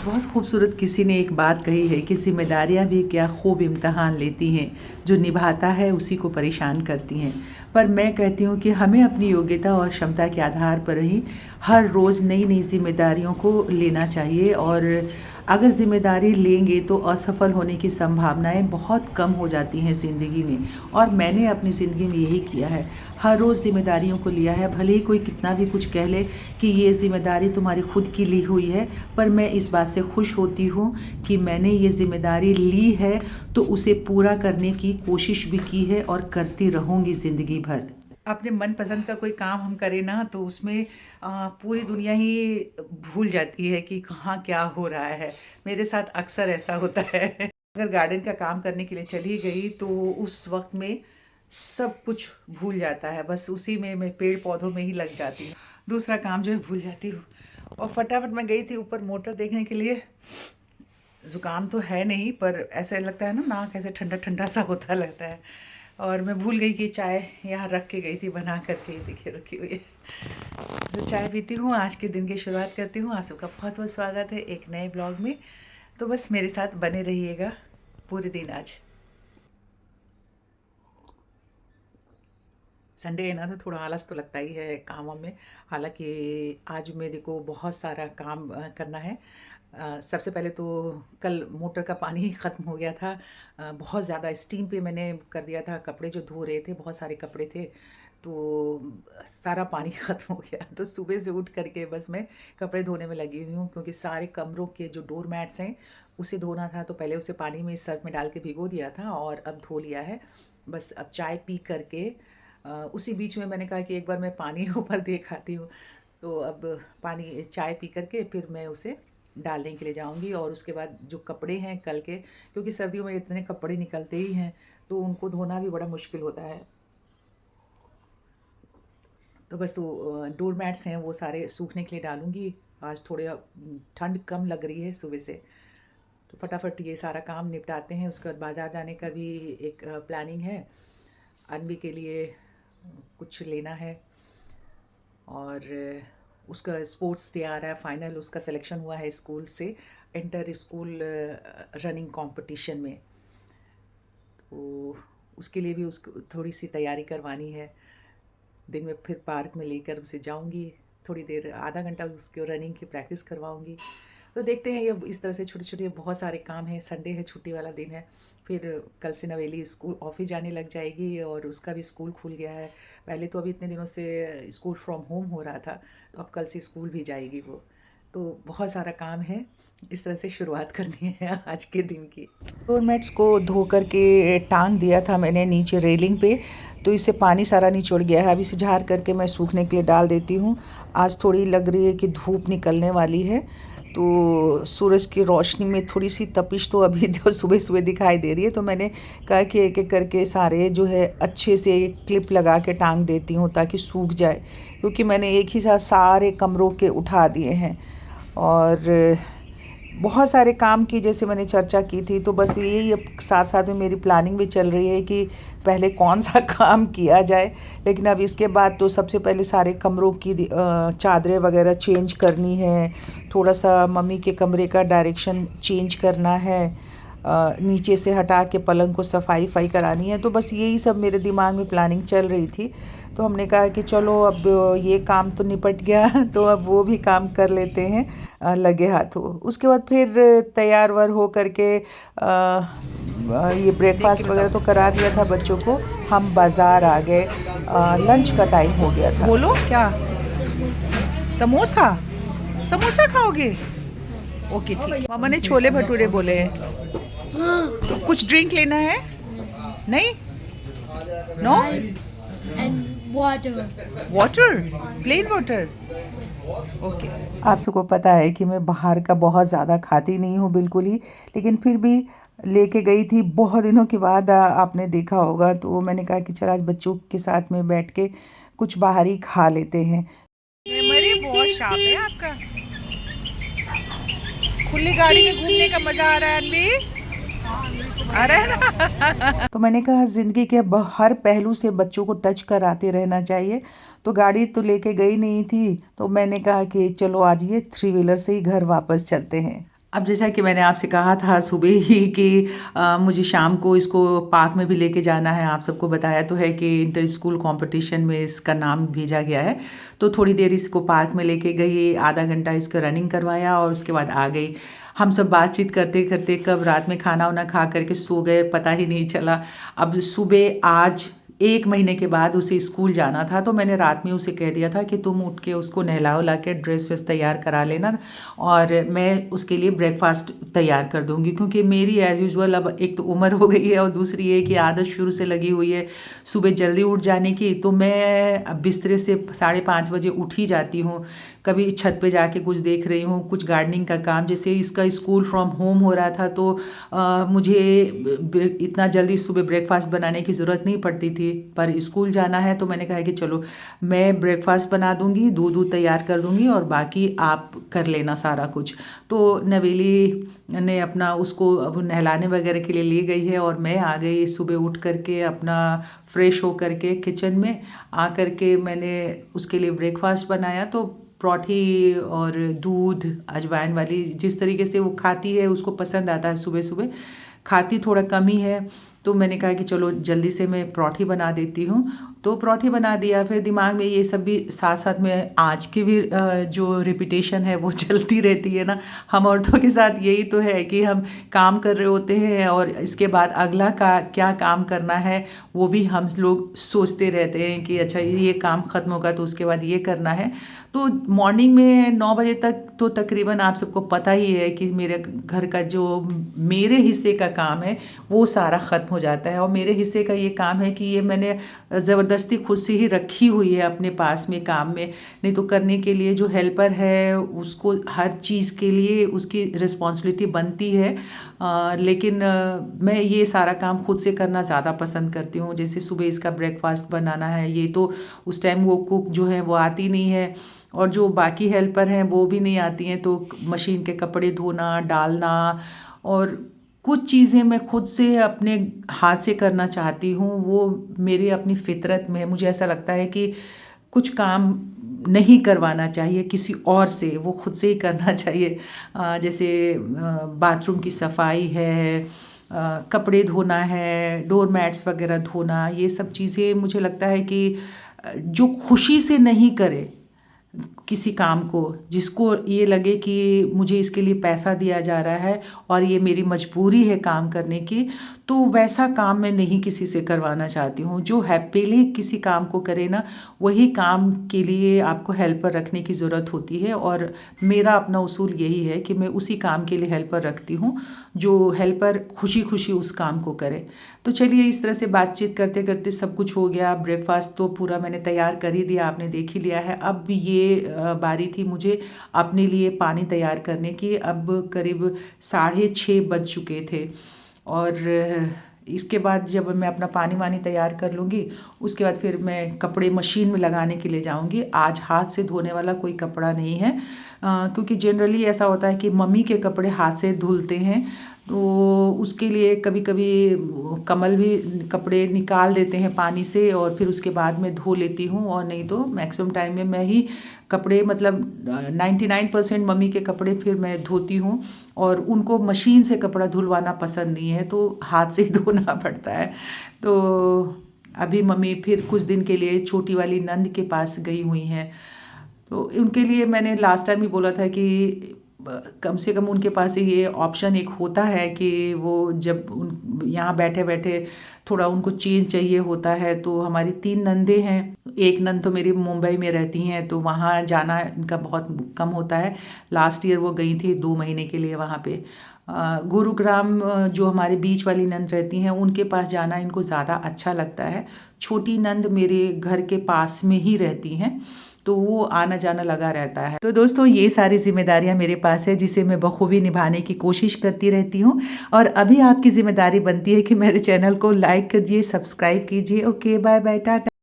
बहुत खूबसूरत किसी ने एक बात कही है कि ज़िम्मेदारियाँ भी क्या खूब इम्तहान लेती हैं, जो निभाता है उसी को परेशान करती हैं। पर मैं कहती हूँ कि हमें अपनी योग्यता और क्षमता के आधार पर ही हर रोज़ नई नई ज़िम्मेदारियों को लेना चाहिए, और अगर ज़िम्मेदारी लेंगे तो असफल होने की संभावनाएं बहुत कम हो जाती हैं ज़िंदगी में। और मैंने अपनी ज़िंदगी में यही किया है, हर रोज़ ज़िम्मेदारियों को लिया है, भले ही कोई कितना भी कुछ कह ले कि ये ज़िम्मेदारी तुम्हारी खुद की ली हुई है, पर मैं इस बात से खुश होती हूँ कि मैंने ये ज़िम्मेदारी ली है तो उसे पूरा करने की कोशिश भी की है और करती रहूँगी ज़िंदगी भर। अपने मनपसंद का कोई काम हम करें ना तो उसमें पूरी दुनिया ही भूल जाती है कि कहाँ क्या हो रहा है। मेरे साथ अक्सर ऐसा होता है। अगर गार्डन का काम करने के लिए चली गई तो उस वक्त में सब कुछ भूल जाता है, बस उसी में मैं पेड़ पौधों में ही लग जाती हूँ, दूसरा काम जो है भूल जाती हूँ। और फटाफट मैं गई थी ऊपर मोटर देखने के लिए। ज़ुकाम तो है नहीं, पर ऐसा लगता है ना, नाक ऐसे ठंडा ठंडा सा होता लगता है। और मैं भूल गई कि चाय यहाँ रख के गई थी बना करके, देखिए रखी हुई है। तो चाय पीती हूँ, आज के दिन की शुरुआत करती हूँ। आप सबका बहुत बहुत स्वागत है एक नए ब्लॉग में। तो बस मेरे साथ बने रहिएगा पूरे दिन। आज संडे है ना, तो थोड़ा आलस तो लगता ही है कामों में। हालांकि आज मेरे को बहुत सारा काम करना है। सबसे पहले तो कल मोटर का पानी ही ख़त्म हो गया था। बहुत ज़्यादा स्टीम पे मैंने कर दिया था, कपड़े जो धो रहे थे, बहुत सारे कपड़े थे, तो सारा पानी ख़त्म हो गया। तो सुबह से उठ करके बस मैं कपड़े धोने में लगी हुई हूँ, क्योंकि सारे कमरों के जो डोर मैट्स हैं उसे धोना था। तो पहले उसे पानी में सर्फ में डाल के भिगो दिया था और अब धो लिया है। बस अब चाय पी करके उसी बीच में मैंने कहा कि एक बार मैं पानी ऊपर देख आती हूँ। तो अब पानी चाय पी करके फिर मैं उसे डालने के लिए जाऊंगी। और उसके बाद जो कपड़े हैं कल के, क्योंकि सर्दियों में इतने कपड़े निकलते ही हैं तो उनको धोना भी बड़ा मुश्किल होता है। तो बस वो डोर मैट्स हैं वो सारे सूखने के लिए डालूंगी। आज थोड़ा ठंड कम लग रही है सुबह से, तो फटाफट ये सारा काम निपटाते हैं। उसके बाद बाज़ार जाने का भी एक प्लानिंग है। अनबी के लिए कुछ लेना है, और उसका स्पोर्ट्स डे आ रहा है, फाइनल उसका सिलेक्शन हुआ है स्कूल से इंटर स्कूल रनिंग कंपटीशन में। तो उसके लिए भी उसको थोड़ी सी तैयारी करवानी है। दिन में फिर पार्क में लेकर उसे जाऊंगी, थोड़ी देर आधा घंटा उसके रनिंग की प्रैक्टिस करवाऊंगी। तो देखते हैं, ये इस तरह से छोटे छोटे बहुत सारे काम हैं। संडे है, छुट्टी वाला दिन है। फिर कल से नवेली स्कूल ऑफिस जाने लग जाएगी, और उसका भी स्कूल खुल गया है। पहले तो अभी इतने दिनों से स्कूल फ्रॉम होम हो रहा था, तो अब कल से स्कूल भी जाएगी वो। तो बहुत सारा काम है, इस तरह से शुरुआत करनी है आज के दिन की। डोरमेट्स को धो करके टांग दिया था मैंने नीचे रेलिंग पे, तो इससे पानी सारा निचोड़ गया है। अब इसे झाड़ करके मैं सूखने के लिए डाल देती हूँ। आज थोड़ी लग रही है कि धूप निकलने वाली है, तो सूरज की रोशनी में थोड़ी सी तपिश तो अभी तो सुबह सुबह दिखाई दे रही है। तो मैंने कहा कि एक एक करके सारे जो है अच्छे से क्लिप लगा के टांग देती हूँ ताकि सूख जाए, क्योंकि मैंने एक ही साथ सारे कमरों के उठा दिए हैं। और बहुत सारे काम की जैसे मैंने चर्चा की थी, तो बस यही अब साथ साथ में मेरी प्लानिंग भी चल रही है कि पहले कौन सा काम किया जाए। लेकिन अब इसके बाद तो सबसे पहले सारे कमरों की चादरें वगैरह चेंज करनी है, थोड़ा सा मम्मी के कमरे का डायरेक्शन चेंज करना है, नीचे से हटा के पलंग को सफाई करानी है। तो बस यही सब मेरे दिमाग में प्लानिंग चल रही थी। तो हमने कहा कि चलो अब ये काम तो निपट गया तो अब वो भी काम कर लेते हैं लगे हाथों। उसके बाद फिर तैयार वार हो करके ये ब्रेकफास्ट वगैरह तो करा दिया था बच्चों को। हम बाज़ार आ गए, लंच का टाइम हो गया था। बोलो क्या? समोसा? समोसा खाओगे? ओके ठीक। मामा ने छोले भटूरे बोले हैं। तो कुछ ड्रिंक लेना है? नहीं? No? and water. Water? Plain water? Okay. आप सबको पता है कि मैं बाहर का बहुत ज़्यादा खाती नहीं हूँ बिल्कुल ही, लेकिन फिर भी लेके गई थी बहुत दिनों के बाद। आपने देखा होगा, तो मैंने कहा कि चल आज बच्चों के साथ में बैठ के कुछ बाहर ही खा लेते हैं। मेमोरी बहुत शार्प है आपका। खुली गाड़ी में घूमने का मज़ा आ रहा है अनवी? आ रहा है ना? तो मैंने कहा ज़िंदगी के हर पहलू से बच्चों को टच कराते रहना चाहिए। तो गाड़ी तो लेके गई नहीं थी, तो मैंने कहा कि चलो आज ये थ्री व्हीलर से ही घर वापस चलते हैं। अब जैसा कि मैंने आपसे कहा था सुबह ही कि मुझे शाम को इसको पार्क में भी लेके जाना है। आप सबको बताया तो है कि इंटर स्कूल कंपटीशन में इसका नाम भेजा गया है। तो थोड़ी देर इसको पार्क में लेके गई, आधा घंटा इसका रनिंग करवाया और उसके बाद आ गई। हम सब बातचीत करते करते कब रात में खाना वाना खा करके सो गए, पता ही नहीं चला। अब सुबह आज 1 महीने के बाद उसे स्कूल जाना था, तो मैंने रात में उसे कह दिया था कि तुम उठ के उसको नहला वहला के ड्रेस वेस तैयार करा लेना और मैं उसके लिए ब्रेकफास्ट तैयार कर दूँगी। क्योंकि मेरी एज़ यूजुअल अब एक तो उम्र हो गई है और दूसरी ये कि आदत शुरू से लगी हुई है सुबह जल्दी उठ जाने की। तो मैं अब बिस्तरे से 5:30 बजे उठ ही जाती हूँ। कभी छत पे जाके कुछ देख रही हूँ, कुछ गार्डनिंग का काम, जैसे इसका स्कूल फ्रॉम होम हो रहा था तो मुझे इतना जल्दी सुबह ब्रेकफास्ट बनाने की ज़रूरत नहीं पड़ती थी। पर स्कूल जाना है तो मैंने कहा कि चलो मैं ब्रेकफास्ट बना दूँगी, दूध दूध तैयार कर दूँगी और बाकी आप कर लेना सारा कुछ। तो नवेली ने अपना उसको अब नहलाने वगैरह के लिए ले गई है और मैं आ गई सुबह उठ करके अपना फ्रेश हो करके किचन में आ करके मैंने उसके लिए ब्रेकफास्ट बनाया। तो पराठी और दूध अजवाइन वाली जिस तरीके से वो खाती है उसको पसंद आता है। सुबह सुबह खाती थोड़ा कम ही है, तो मैंने कहा कि चलो जल्दी से मैं पराठी बना देती हूँ। तो पराठी बना दिया, फिर दिमाग में ये सब भी साथ साथ में आज की भी जो रिपीटेशन है वो चलती रहती है ना। हम औरतों के साथ यही तो है कि हम काम कर रहे होते हैं और इसके बाद अगला का क्या काम करना है वो भी हम लोग सोचते रहते हैं कि अच्छा ये काम ख़त्म होगा तो उसके बाद ये करना है। तो मॉर्निंग में 9 बजे तक तो तकरीबन आप सबको पता ही है कि मेरे घर का जो मेरे हिस्से का काम है वो सारा ख़त्म हो जाता है। और मेरे हिस्से का ये काम है कि ये मैंने ज़बरदस्ती खुद से ही रखी हुई है अपने पास में काम में, नहीं तो करने के लिए जो हेल्पर है उसको हर चीज़ के लिए उसकी रिस्पॉन्सिबिलिटी बनती है। लेकिन मैं ये सारा काम खुद से करना ज़्यादा पसंद करती हूँ। जैसे सुबह इसका ब्रेकफास्ट बनाना है, ये तो उस टाइम वो कुक जो है वो आती नहीं है और जो बाकी हेल्पर हैं वो भी नहीं आती हैं, तो मशीन के कपड़े धोना, डालना और कुछ चीज़ें मैं खुद से अपने हाथ से करना चाहती हूँ। वो मेरी अपनी फ़ितरत में है। मुझे ऐसा लगता है कि कुछ काम नहीं करवाना चाहिए किसी और से, वो खुद से ही करना चाहिए। जैसे बाथरूम की सफाई है, कपड़े धोना है, डोर मैट्स वगैरह धोना, ये सब चीज़ें मुझे लगता है कि जो खुशी से नहीं करे किसी काम को, जिसको ये लगे कि मुझे इसके लिए पैसा दिया जा रहा है और ये मेरी मजबूरी है काम करने की, तो वैसा काम मैं नहीं किसी से करवाना चाहती हूँ। जो हैप्पीली किसी काम को करे ना, वही काम के लिए आपको हेल्पर रखने की ज़रूरत होती है। और मेरा अपना उसूल यही है कि मैं उसी काम के लिए हेल्पर रखती हूँ जो हेल्पर खुशी खुशी उस काम को करे। तो चलिए इस तरह से बातचीत करते करते सब कुछ हो गया। ब्रेकफास्ट तो पूरा मैंने तैयार कर ही दिया, आपने देख ही लिया है। अब ये बारी थी मुझे अपने लिए पानी तैयार करने की। अब करीब 6:30 बज चुके थे और इसके बाद जब मैं अपना पानी वानी तैयार कर लूँगी उसके बाद फिर मैं कपड़े मशीन में लगाने के लिए जाऊँगी। आज हाथ से धोने वाला कोई कपड़ा नहीं है, क्योंकि जनरली ऐसा होता है कि मम्मी के कपड़े हाथ से धुलते हैं, तो उसके लिए कभी कभी कमल भी कपड़े निकाल देते हैं पानी से और फिर उसके बाद मैं धो लेती हूँ। और नहीं तो मैक्सिमम टाइम में मैं ही कपड़े, मतलब 99% मम्मी के कपड़े फिर मैं धोती हूँ और उनको मशीन से कपड़ा धुलवाना पसंद नहीं है, तो हाथ से ही धोना पड़ता है। तो अभी मम्मी फिर कुछ दिन के लिए छोटी वाली नंद के पास गई हुई हैं, तो उनके लिए मैंने लास्ट टाइम ही बोला था कि कम से कम उनके पास ये ऑप्शन एक होता है कि वो जब उन यहाँ बैठे बैठे थोड़ा उनको चेंज चाहिए होता है। तो हमारी 3 नंदे हैं, एक नंद तो मेरी मुंबई में रहती हैं, तो वहाँ जाना इनका बहुत कम होता है। लास्ट ईयर वो गई थी 2 महीने के लिए वहाँ पे। गुरुग्राम जो हमारे बीच वाली नंद रहती हैं उनके पास जाना इनको ज़्यादा अच्छा लगता है। छोटी नंद मेरे घर के पास में ही रहती हैं, तो वो आना जाना लगा रहता है। तो दोस्तों ये सारी जिम्मेदारियां मेरे पास है जिसे मैं बखूबी निभाने की कोशिश करती रहती हूँ। और अभी आपकी जिम्मेदारी बनती है कि मेरे चैनल को लाइक कीजिए, सब्सक्राइब कीजिए। Okay, bye bye, Tata.